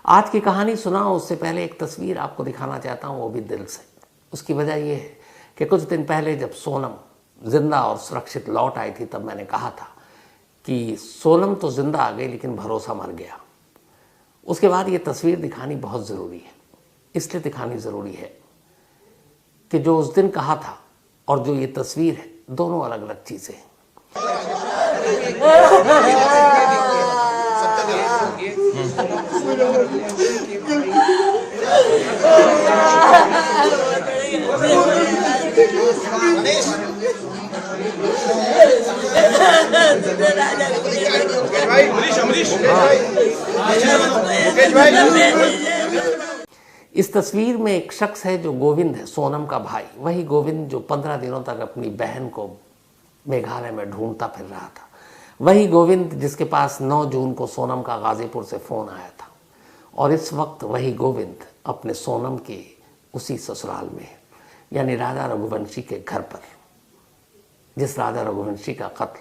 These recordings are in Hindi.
आज की कहानी सुनाओ उससे पहले एक तस्वीर आपको दिखाना चाहता हूँ, वो भी दिल से। उसकी वजह ये है कि कुछ दिन पहले जब सोनम जिंदा और सुरक्षित लौट आई थी, तब मैंने कहा था कि सोनम तो जिंदा आ गई लेकिन भरोसा मर गया। उसके बाद ये तस्वीर दिखानी बहुत ज़रूरी है। इसलिए दिखानी ज़रूरी है कि जो उस दिन कहा था और जो ये तस्वीर है, दोनों अलग अलग चीज़ें हैं। इस तस्वीर में एक शख्स है जो गोविंद है, सोनम का भाई। वही गोविंद जो 15 दिनों तक अपनी बहन को मेघालय में ढूंढता फिर रहा था। वही गोविंद जिसके पास 9 जून को सोनम का गाजीपुर से फ़ोन आया था। और इस वक्त वही गोविंद अपने सोनम के उसी ससुराल में है, यानी राजा रघुवंशी के घर पर, जिस राजा रघुवंशी का कत्ल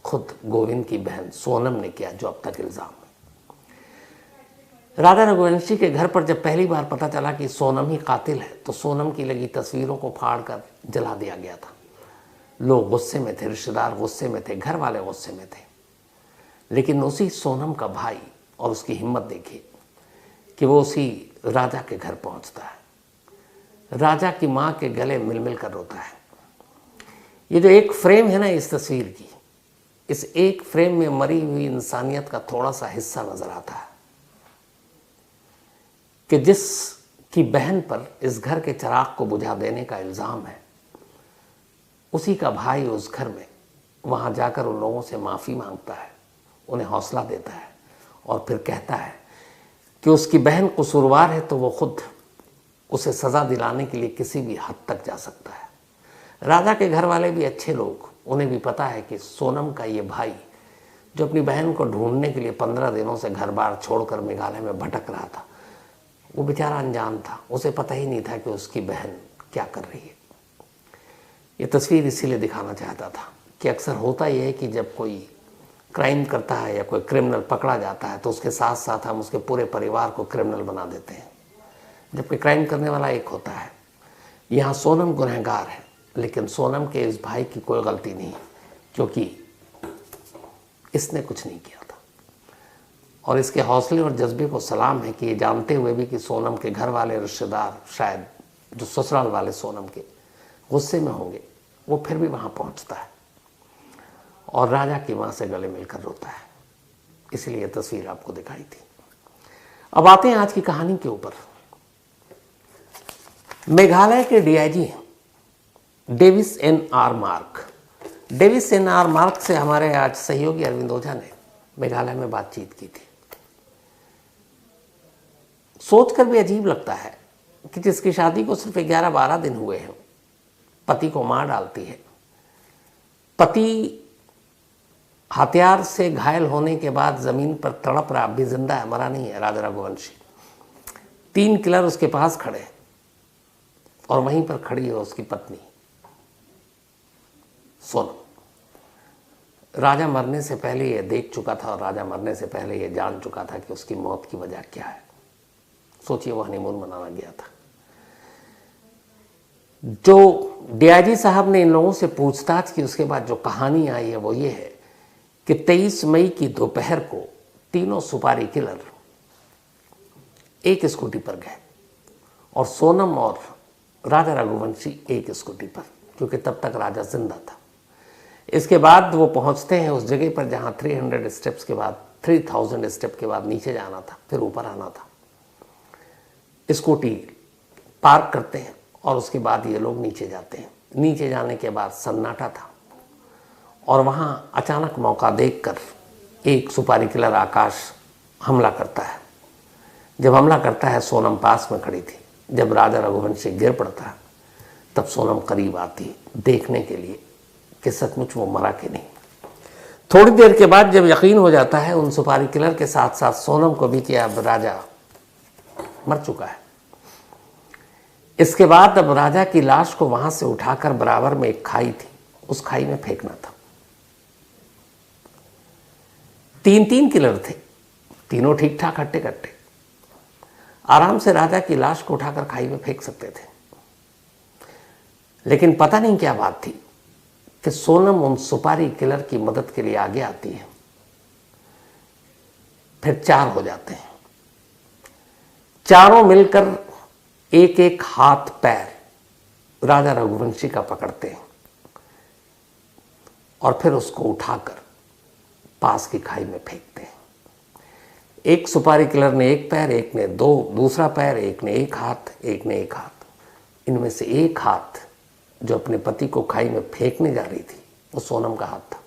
खुद गोविंद की बहन सोनम ने किया, जो अब तक इल्ज़ाम है। राजा रघुवंशी के घर पर जब पहली बार पता चला कि सोनम ही कातिल है, तो सोनम की लगी तस्वीरों को फाड़कर जला दिया गया था। लोग गुस्से में थे, रिश्तेदार गुस्से में थे, घर वाले गुस्से में थे। लेकिन उसी सोनम का भाई और उसकी हिम्मत देखिए कि वो उसी राजा के घर पहुंचता है, राजा की माँ के गले मिल मिल कर रोता है। ये जो एक फ्रेम है ना इस तस्वीर की, इस एक फ्रेम में मरी हुई इंसानियत का थोड़ा सा हिस्सा नजर आता है कि जिसकी बहन पर इस घर के चिराग को बुझा देने का इल्ज़ाम है, उसी का भाई उस घर में वहाँ जाकर उन लोगों से माफ़ी मांगता है, उन्हें हौसला देता है और फिर कहता है कि उसकी बहन कसूरवार है तो वो खुद उसे सज़ा दिलाने के लिए किसी भी हद तक जा सकता है। राजा के घर वाले भी अच्छे लोग, उन्हें भी पता है कि सोनम का ये भाई जो अपनी बहन को ढूंढने के लिए 15 दिनों से घर बार छोड़कर मेघालय में भटक रहा था, वो बेचारा अनजान था। उसे पता ही नहीं था कि उसकी बहन क्या कर रही है। ये तस्वीर इसीलिए दिखाना चाहता था कि अक्सर होता यह है कि जब कोई क्राइम करता है या कोई क्रिमिनल पकड़ा जाता है, तो उसके साथ साथ हम उसके पूरे परिवार को क्रिमिनल बना देते हैं, जबकि क्राइम करने वाला एक होता है। यहाँ सोनम गुनहगार है, लेकिन सोनम के इस भाई की कोई गलती नहीं, क्योंकि इसने कुछ नहीं किया था। और इसके हौसले और जज्बे को सलाम है कि ये जानते हुए भी कि सोनम के घर वाले, रिश्तेदार, शायद जो ससुराल वाले सोनम के गुस्से में होंगे, वो फिर भी वहाँ पहुँचता है और राजा की माँ से गले मिलकर रोता है। इसलिए तस्वीर आपको दिखाई थी। अब आते हैं आज की कहानी के ऊपर। मेघालय के DIG Davis N R Marak, Davis N R Marak से हमारे आज सहयोगी अरविंद ओझा ने मेघालय में बातचीत की थी। सोचकर भी अजीब लगता है कि जिसकी शादी को सिर्फ 11-12 दिन हुए हैं, पति को मार डालती है। पति हथियार से घायल होने के बाद जमीन पर तड़प रहा, अभी जिंदा है, मरा नहीं है, राजा रघुवंशी। 3 किलर उसके पास खड़े हैं और वहीं पर खड़ी है उसकी पत्नी सोनम। राजा मरने से पहले ये देख चुका था और राजा मरने से पहले ये जान चुका था कि उसकी मौत की वजह क्या है। सोचिए, वो हनीमून मनाना गया था। जो डीआईजी साहब ने इन लोगों से पूछताछ की, उसके बाद जो कहानी आई है वो ये है कि 23 मई की दोपहर को तीनों सुपारी किलर एक स्कूटी पर गए और सोनम और राजा रघुवंशी एक स्कूटी पर, क्योंकि तब तक राजा जिंदा था। इसके बाद वो पहुंचते हैं उस जगह पर जहां 300 स्टेप्स के बाद, 3000 स्टेप के बाद नीचे जाना था, फिर ऊपर आना था। स्कूटी पार्क करते हैं और उसके बाद ये लोग नीचे जाते हैं। नीचे जाने के बाद सन्नाटा था और वहाँ अचानक मौका देखकर एक सुपारी किलर आकाश हमला करता है। जब हमला करता है, सोनम पास में खड़ी थी। जब राजा रघुवंशी गिर पड़ता है, तब सोनम करीब आती देखने के लिए कि सचमुच वो मरा कि नहीं। थोड़ी देर के बाद जब यकीन हो जाता है उन सुपारी किलर के साथ साथ सोनम को भी कि अब राजा मर चुका है, इसके बाद अब राजा की लाश को वहां से उठाकर बराबर में एक खाई थी, उस खाई में फेंकना था। 3 किलर थे, तीनों ठीक ठाक हट्टे कट्टे। आराम से राजा की लाश को उठाकर खाई में फेंक सकते थे। लेकिन पता नहीं क्या बात थी कि सोनम उन सुपारी किलर की मदद के लिए आगे आती है। फिर 4 हो जाते हैं। चारों मिलकर एक एक हाथ पैर राजा रघुवंशी का पकड़ते हैं और फिर उसको उठाकर पास की खाई में फेंकते हैं। एक सुपारी किलर ने एक पैर, एक ने 2, दूसरा पैर, एक ने एक हाथ, एक ने एक हाथ। इनमें से एक हाथ जो अपने पति को खाई में फेंकने जा रही थी वो सोनम का हाथ था।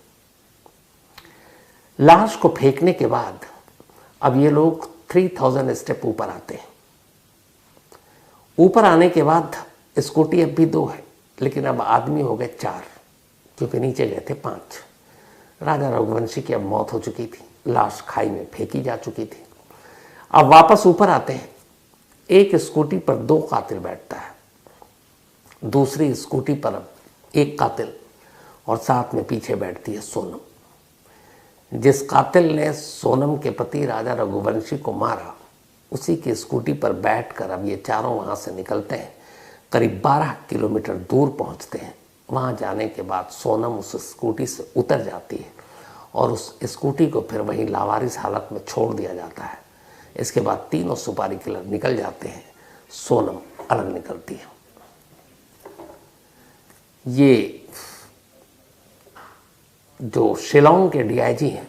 लाश को फेंकने के बाद अब ये लोग 3000 स्टेप ऊपर आते हैं। ऊपर आने के बाद स्कूटी अब भी 2 है, लेकिन अब आदमी हो गए 4, क्योंकि नीचे गए थे 5। राजा रघुवंशी की अब मौत हो चुकी थी, लाश खाई में फेंकी जा चुकी थी। अब वापस ऊपर आते हैं। एक स्कूटी पर 2 कातिल बैठता है, दूसरी स्कूटी पर अब एक कातिल और साथ में पीछे बैठती है सोनम। जिस कातिल ने सोनम के पति राजा रघुवंशी को मारा, उसी की स्कूटी पर बैठकर अब ये चारों वहाँ से निकलते हैं। करीब 12 किलोमीटर दूर पहुँचते हैं। वहाँ जाने के बाद सोनम उस स्कूटी से उतर जाती है और उस स्कूटी को फिर वहीं लावारिस हालत में छोड़ दिया जाता है। इसके बाद तीनों सुपारी किलर निकल जाते हैं, सोनम अलग निकलती है। ये जो शिलांग के डीआईजी हैं,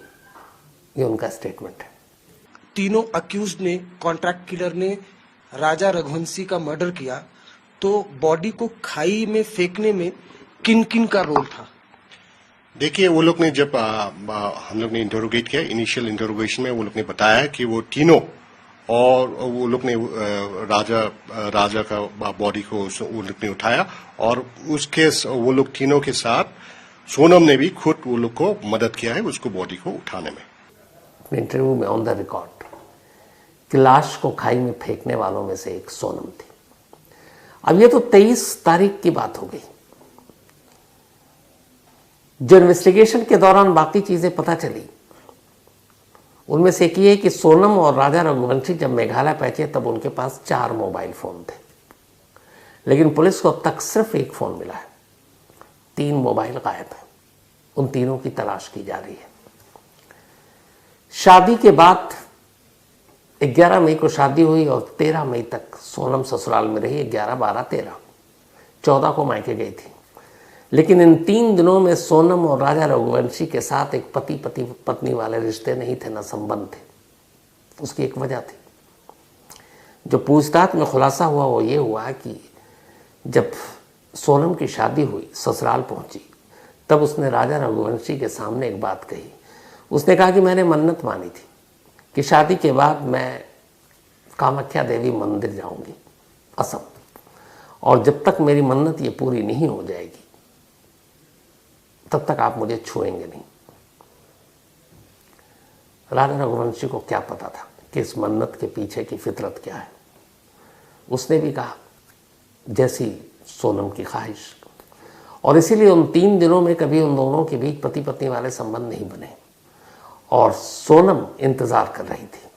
ये उनका स्टेटमेंट है। तीनों अक्यूज्ड ने, कॉन्ट्रैक्ट किलर ने राजा रघुवंशी का मर्डर किया, तो बॉडी को खाई में फेंकने में किन किन का रोल था? देखिए, वो लोग ने जब हम लोग ने इंटरोगेट किया, इनिशियल इंटरोगेशन में वो लोग ने बताया कि वो तीनों, और वो लोग ने राजा का बॉडी को वो लोग ने उठाया और उसके वो लोग तीनों के साथ सोनम ने भी खुद वो लोग को मदद किया है उसको बॉडी को उठाने में। अपने इंटरव्यू में ऑन द रिकॉर्ड कि लाश को खाई में फेंकने वालों में से एक सोनम थी। अब ये तो 23 तारीख की बात हो गई। जो इन्वेस्टिगेशन के दौरान बाकी चीजें पता चली, उनमें से एक ये है कि सोनम और राजा रघुवंशी जब मेघालय पहुंचे तब उनके पास 4 मोबाइल फोन थे, लेकिन पुलिस को अब तक सिर्फ एक फोन मिला है। 3 मोबाइल गायब है। उन तीनों की तलाश की जा रही है। शादी के बाद 11 मई को शादी हुई और 13 मई तक सोनम ससुराल में रही। 11, 12, 13, 14 को मायके गई थी। लेकिन इन 3 दिनों में सोनम और राजा रघुवंशी के साथ एक पति पत्नी वाले रिश्ते नहीं थे, न संबंध थे। उसकी एक वजह थी। जो पूछताछ में खुलासा हुआ वो ये हुआ कि जब सोनम की शादी हुई, ससुराल पहुंची, तब उसने राजा रघुवंशी के सामने एक बात कही। उसने कहा कि मैंने मन्नत मानी थी कि शादी के बाद मैं कामाख्या देवी मंदिर जाऊंगी, असम, और जब तक मेरी मन्नत ये पूरी नहीं हो जाएगी तब तक आप मुझे छुएंगे नहीं। राजा रघुवंशी को क्या पता था कि इस मन्नत के पीछे की फितरत क्या है। उसने भी कहा जैसी सोनम की ख्वाहिश, और इसीलिए उन 3 दिनों में कभी उन दोनों के बीच पति पत्नी वाले संबंध नहीं बने और सोनम इंतजार कर रही थी।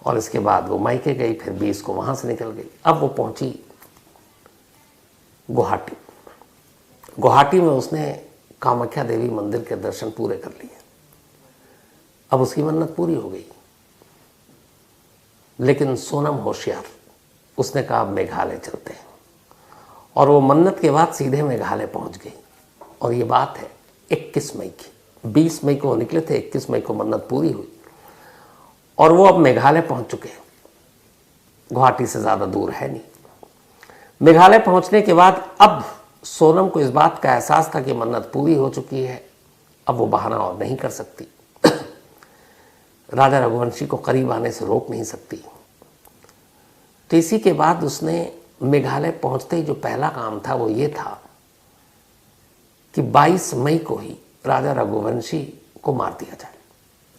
और इसके बाद वो मायके गई, फिर 20 को वहां से निकल गई। अब वो पहुंची गुवाहाटी। गुवाहाटी में उसने कामाख्या देवी मंदिर के दर्शन पूरे कर लिए। अब उसकी मन्नत पूरी हो गई। लेकिन सोनम होशियार, उसने कहा अब मेघालय चलते हैं, और वो मन्नत के बाद सीधे मेघालय पहुंच गई। और ये बात है 21 मई की। 20 मई को वो निकले थे, 21 मई को मन्नत पूरी हुई और वो अब मेघालय पहुंच चुके हैं। गुवाहाटी से ज़्यादा दूर है नहीं। मेघालय पहुंचने के बाद अब सोनम को इस बात का एहसास था कि मन्नत पूरी हो चुकी है, अब वो बहाना और नहीं कर सकती। राजा रघुवंशी को करीब आने से रोक नहीं सकती। तो इसी के बाद उसने मेघालय पहुंचते ही जो पहला काम था वो ये था कि 22 मई को ही राजा रघुवंशी को मार दिया जाए।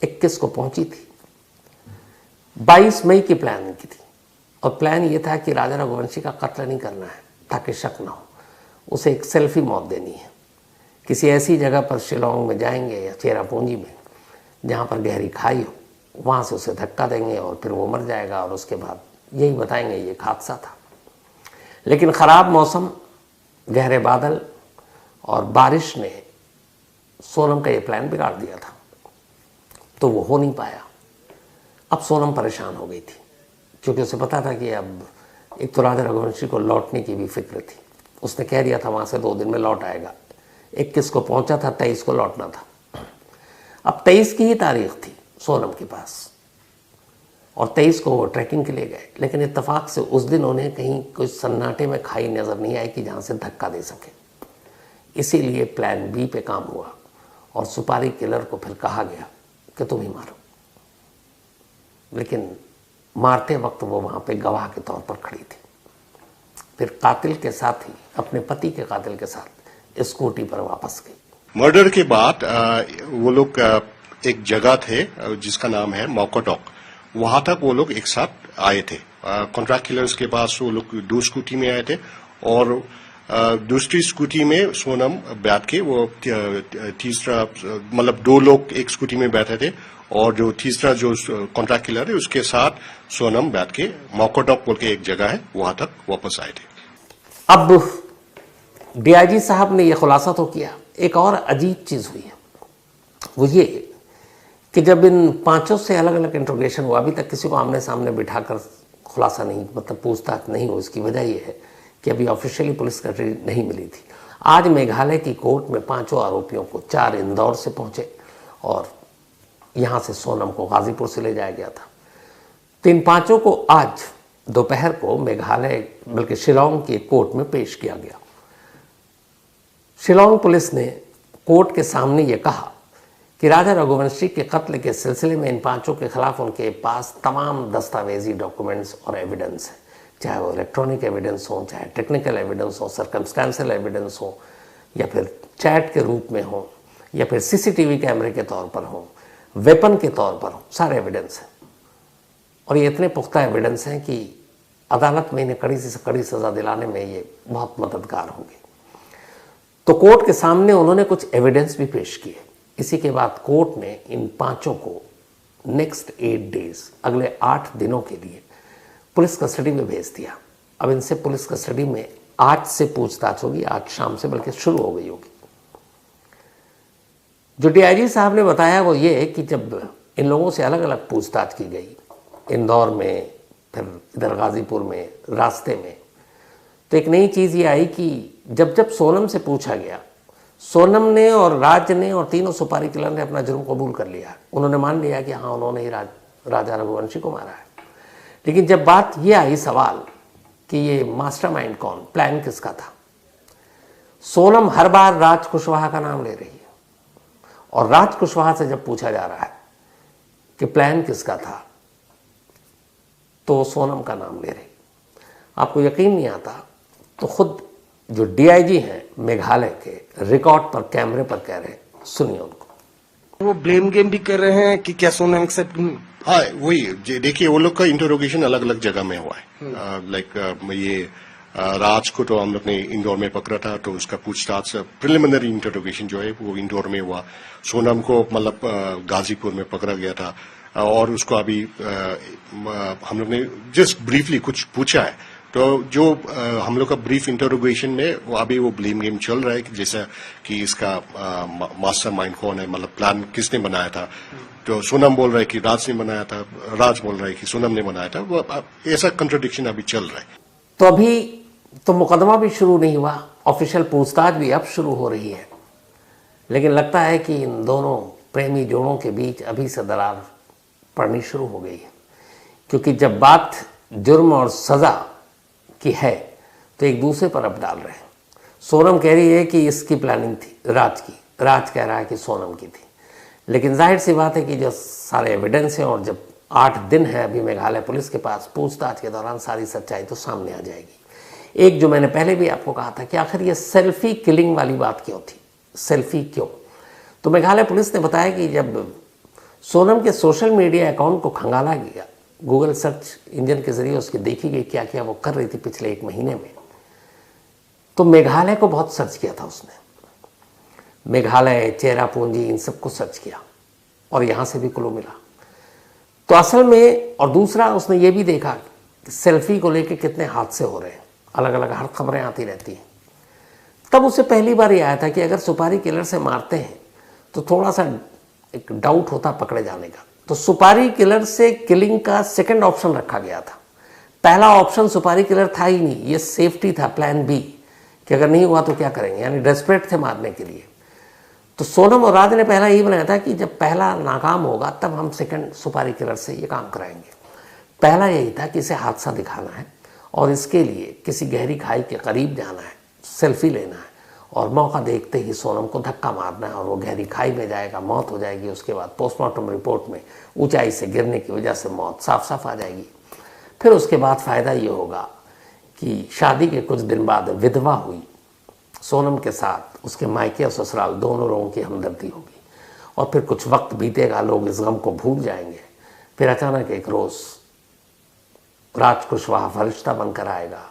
21 को पहुंची थी, 22 मई की प्लानिंग की थी, और प्लान ये था कि राजा रघुवंशी का कत्ल नहीं करना है ताकि शक ना हो। उसे एक सेल्फी मौत देनी है। किसी ऐसी जगह पर शिलोंग में जाएंगे या चेरापूंजी में जहाँ पर गहरी खाई हो, वहाँ से उसे धक्का देंगे और फिर वो मर जाएगा और उसके बाद यही बताएंगे ये एक हादसा था। लेकिन ख़राब मौसम, गहरे बादल और बारिश ने सोनम का ये प्लान बिगाड़ दिया था, तो वो हो नहीं पाया। अब सोनम परेशान हो गई थी, क्योंकि उसे पता था कि अब एक तो राजा रघुवंशी को लौटने की भी फिक्र थी। उसने कह दिया था वहाँ से 2 दिन में लौट आएगा। 21 को पहुँचा था, 23 को लौटना था। अब 23 की ही तारीख थी सोनम के पास, और 23 को वो ट्रैकिंग के लिए गए। लेकिन इत्तेफाक से उस दिन उन्हें कहीं कोई सन्नाटे में खाई नज़र नहीं आई कि जहाँ से धक्का दे सके। इसीलिए प्लान बी पे काम हुआ और सुपारी किलर को फिर कहा गया कि तुम ही मारो। लेकिन मारते वक्त वो वहाँ पे गवाह के तौर पर खड़ी थी। फिर कातिल के साथ ही, अपने पति के कातिल के साथ स्कूटी पर वापस गई। मर्डर के बाद वो लोग एक जगह थे जिसका नाम है मॉकोटॉक, वहां तक वो लोग एक साथ आए थे। कॉन्ट्रैक्ट किलर्स के पास वो लोग 2 स्कूटी में आए थे, और दूसरी स्कूटी में सोनम बैठ के, वो तीसरा मतलब 2 लोग एक स्कूटी में बैठे थे, और जो तीसरा जो कॉन्ट्रैक्ट किलर है उसके साथ सोनम बैठ के मॉकोटॉक बोल के एक जगह है वहां तक वापस आए थे। अब डीआईजी साहब ने यह खुलासा तो किया, एक और अजीब चीज हुई है, वो ये कि जब इन 5 से अलग अलग इंट्रोगेशन हुआ, अभी तक किसी को आमने सामने बिठाकर खुलासा नहीं, मतलब पूछताछ नहीं हो। इसकी वजह यह है कि अभी ऑफिशियली पुलिस कस्टडी नहीं मिली थी। आज मेघालय की कोर्ट में 5 आरोपियों को, 4 इंदौर से पहुंचे और यहाँ से सोनम को गाजीपुर से ले जाया गया था। तो इन 5 को आज दोपहर को मेघालय, बल्कि शिलांग की कोर्ट में पेश किया गया। शिलांग पुलिस ने कोर्ट के सामने ये कहा कि राजा रघुवंशी के कत्ल के सिलसिले में इन 5 के खिलाफ उनके पास तमाम दस्तावेजी डॉक्यूमेंट्स और एविडेंस है, चाहे वो इलेक्ट्रॉनिक एविडेंस हो, चाहे टेक्निकल एविडेंस हो, सर्कमस्टेंशियल एविडेंस हो, या फिर चैट के रूप में हो, या फिर सीसीटीवी कैमरे के तौर पर हो, वेपन के तौर पर हो, सारे एविडेंस हैं। और ये इतने पुख्ता एविडेंस हैं कि अदालत में इन्हें कड़ी से कड़ी सज़ा दिलाने में ये बहुत मददगार होंगे। तो कोर्ट के सामने उन्होंने कुछ एविडेंस भी पेश किए। इसी के बाद कोर्ट ने इन 5 को नेक्स्ट 8 डेज, अगले 8 दिनों के लिए पुलिस कस्टडी में भेज दिया। अब इनसे पुलिस कस्टडी में आज से पूछताछ होगी, आज शाम से बल्कि शुरू हो गई होगी। जो डीआईजी साहब ने बताया वो ये है कि जब इन लोगों से अलग अलग पूछताछ की गई, इंदौर में, फिर इधर गाजीपुर में, रास्ते में, तो एक नई चीज़ ये आई कि जब जब सोनम से पूछा गया, सोनम ने और राज ने और तीनों सुपारी किलर ने अपना जुर्म कबूल कर लिया। उन्होंने मान लिया कि हाँ, उन्होंने ही राजा रघुवंशी को मारा है। लेकिन जब बात ये आई सवाल कि ये मास्टरमाइंड कौन, प्लान किसका था, सोनम हर बार राज कुशवाहा का नाम ले रही है। और राज कुशवाहा से जब पूछा जा रहा है कि प्लान किसका था, तो सोनम का नाम ले रही। आपको यकीन नहीं आता तो खुद जो डीआईजी हैं मेघालय के, रिकॉर्ड पर, कैमरे पर कह रहे हैं, सुनिए उनको। वो ब्लेम गेम भी कर रहे हैं कि क्या सोनम एक्सेप्ट। हाँ, वही देखिए, वो लोग का इंटरोगेशन अलग अलग जगह में हुआ है। लाइक ये राज को तो हम लोग ने इंदौर में पकड़ा था, तो उसका पूछताछ प्रिलिमिनरी इंटरोगेशन जो है वो इंदौर में हुआ। सोनम को मतलब गाजीपुर में पकड़ा गया था, और उसको अभी हम लोग ने जस्ट ब्रीफली कुछ पूछा है। तो जो हम लोग का ब्रीफ इंटरोगेशन में वो अभी वो ब्लेम गेम चल रहा है कि जैसा कि इसका मास्टरमाइंड कौन है, मतलब प्लान किसने बनाया था। तो सोनम बोल रहा है कि राज ने बनाया था, राज बोल रहा है कि सोनम ने बनाया था। वो ऐसा कंट्राडिक्शन अभी चल रहा है। तो अभी तो मुकदमा भी शुरू नहीं हुआ, ऑफिशियल पूछताछ भी अब शुरू हो रही है। लेकिन लगता है कि इन दोनों प्रेमी जोड़ों के बीच अभी से दरार पड़नी शुरू हो गई है, क्योंकि जब बात जुर्म और सज़ा की है तो एक दूसरे पर अब डाल रहे हैं। सोनम कह रही है कि इसकी प्लानिंग थी राज की, राज कह रहा है कि सोनम की थी। लेकिन जाहिर सी बात है कि जो सारे एविडेंस हैं, और जब 8 दिन है अभी मेघालय पुलिस के पास, पूछताछ के दौरान सारी सच्चाई तो सामने आ जाएगी। एक जो मैंने पहले भी आपको कहा था कि आखिर ये सेल्फी किलिंग वाली बात क्यों थी, सेल्फी क्यों, तो मेघालय पुलिस ने बताया कि जब सोनम के सोशल मीडिया अकाउंट को खंगाला गया, गूगल सर्च इंजन के जरिए उसकी देखी गई क्या क्या वो कर रही थी पिछले 1 महीने में, तो मेघालय को बहुत सर्च किया था उसने। मेघालय, चेरापूंजी, इन सबको सर्च किया और यहाँ से भी क्लू मिला। तो असल में, और दूसरा उसने ये भी देखा सेल्फी को लेके कितने हादसे हो रहे हैं, अलग अलग हर खबरें आती रहती हैं। तब उसे पहली बार ये आया था कि अगर सुपारी किलर से मारते हैं तो थोड़ा सा एक डाउट होता पकड़े जाने का। तो सुपारी किलर से किलिंग का सेकंड ऑप्शन रखा गया था। पहला ऑप्शन सुपारी किलर था ही नहीं, ये सेफ्टी था, प्लान बी, कि अगर नहीं हुआ तो क्या करेंगे, यानी डेस्परेट थे मारने के लिए। तो सोनम और राज ने पहला यही बनाया था कि जब पहला नाकाम होगा तब हम सेकंड सुपारी किलर से ये काम कराएंगे। पहला यही था कि इसे हादसा दिखाना है और इसके लिए किसी गहरी खाई के करीब जाना है, सेल्फी लेना है और मौका देखते ही सोनम को धक्का मारना है और वो गहरी खाई में जाएगा, मौत हो जाएगी। उसके बाद पोस्टमार्टम रिपोर्ट में ऊंचाई से गिरने की वजह से मौत साफ साफ आ जाएगी। फिर उसके बाद फ़ायदा ये होगा कि शादी के कुछ दिन बाद विधवा हुई सोनम के साथ उसके मायके और ससुराल दोनों लोगों की हमदर्दी होगी और फिर कुछ वक्त बीतेगा, लोग इस गम को भूल जाएंगे। फिर अचानक एक रोज़ राज कुशवाहा फरिश्ता बनकर आएगा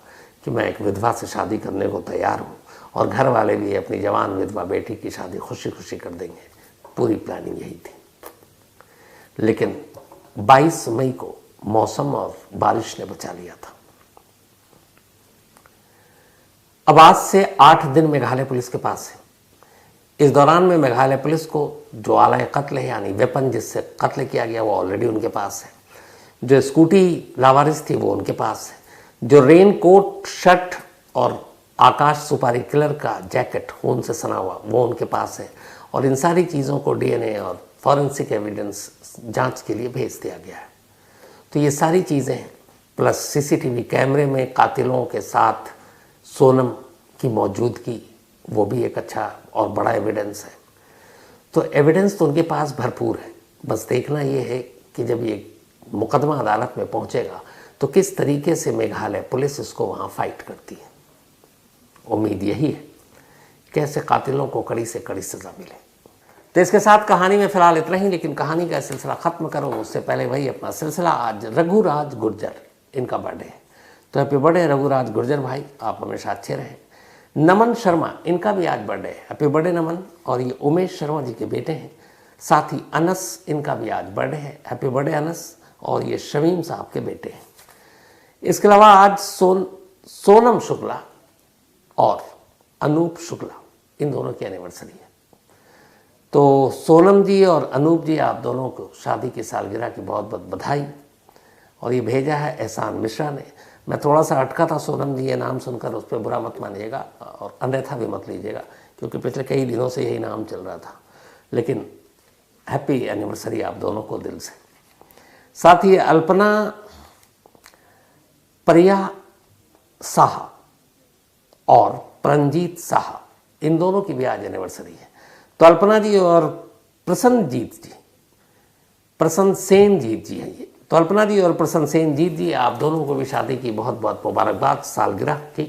कि मैं एक विधवा से शादी करने को तैयार हूँ और घर वाले भी अपनी जवान विधवा बेटी की शादी खुशी खुशी कर देंगे। पूरी प्लानिंग यही थी। लेकिन 22 मई को मौसम और बारिश ने बचा लिया था। अब आज से 8 दिन मेघालय पुलिस के पास है। इस दौरान में मेघालय पुलिस को जो आला कत्ल है यानी वेपन जिससे कत्ल किया गया वो ऑलरेडी उनके पास है, जो स्कूटी लावारिस थी वो उनके पास है, जो रेन कोट, शर्ट और आकाश सुपारी किलर का जैकेट खून से सना हुआ वो उनके पास है और इन सारी चीज़ों को डीएनए और फॉरेंसिक एविडेंस जांच के लिए भेज दिया गया है। तो ये सारी चीज़ें प्लस सीसीटीवी कैमरे में कातिलों के साथ सोनम की मौजूदगी वो भी एक अच्छा और बड़ा एविडेंस है। तो एविडेंस तो उनके पास भरपूर है, बस देखना ये है कि जब ये मुकदमा अदालत में पहुंचेगा तो किस तरीके से मेघालय पुलिस इसको वहाँ फाइट करती है। उम्मीद यही है कि ऐसे कातिलों को कड़ी से कड़ी सज़ा मिले। तो इसके साथ कहानी में फ़िलहाल इतना ही, लेकिन कहानी का सिलसिला ख़त्म करो उससे पहले वही अपना सिलसिला। आज रघुराज गुर्जर इनका बर्थडे है, तो हैप्पी बर्थडे रघुराज गुर्जर भाई, आप हमेशा अच्छे रहें। नमन शर्मा इनका भी आज बर्थडे है, हैप्पी बर्थडे नमन, और ये उमेश शर्मा जी के बेटे हैं। साथ ही अनस इनका भी आज बर्थडे है, हैप्पी बर्थडे अनस, और ये शमीम साहब के बेटे हैं। इसके अलावा आज सोनम शुक्ला और अनूप शुक्ला इन दोनों की एनिवर्सरी है। तो सोनम जी और अनूप जी आप दोनों को शादी की सालगिरह की बहुत बहुत बधाई। और ये भेजा है एहसान मिश्रा ने। मैं थोड़ा सा अटका था सोनम जी ये नाम सुनकर, उस पर बुरा मत मानिएगा और अन्यथा भी मत लीजिएगा, क्योंकि पिछले कई दिनों से यही नाम चल रहा था। लेकिन हैप्पी एनिवर्सरी आप दोनों को दिल से। साथ ही अल्पना प्रिया साह और प्रंजीत साह इन दोनों की भी आज एनिवर्सरी है। तो अल्पना जी और प्रसन्न सेन जीत जी है ये। तो अल्पना जी और प्रसन्न सेन जीत जी आप दोनों को भी शादी की बहुत बहुत मुबारकबाद सालगिरह की।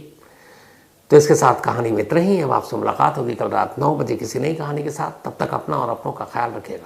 तो इसके साथ कहानी में इतना ही है। अब आपसे मुलाकात होगी कल रात 9 बजे किसी नई कहानी के साथ। तब तक अपना और अपनों का ख्याल रखिएगा।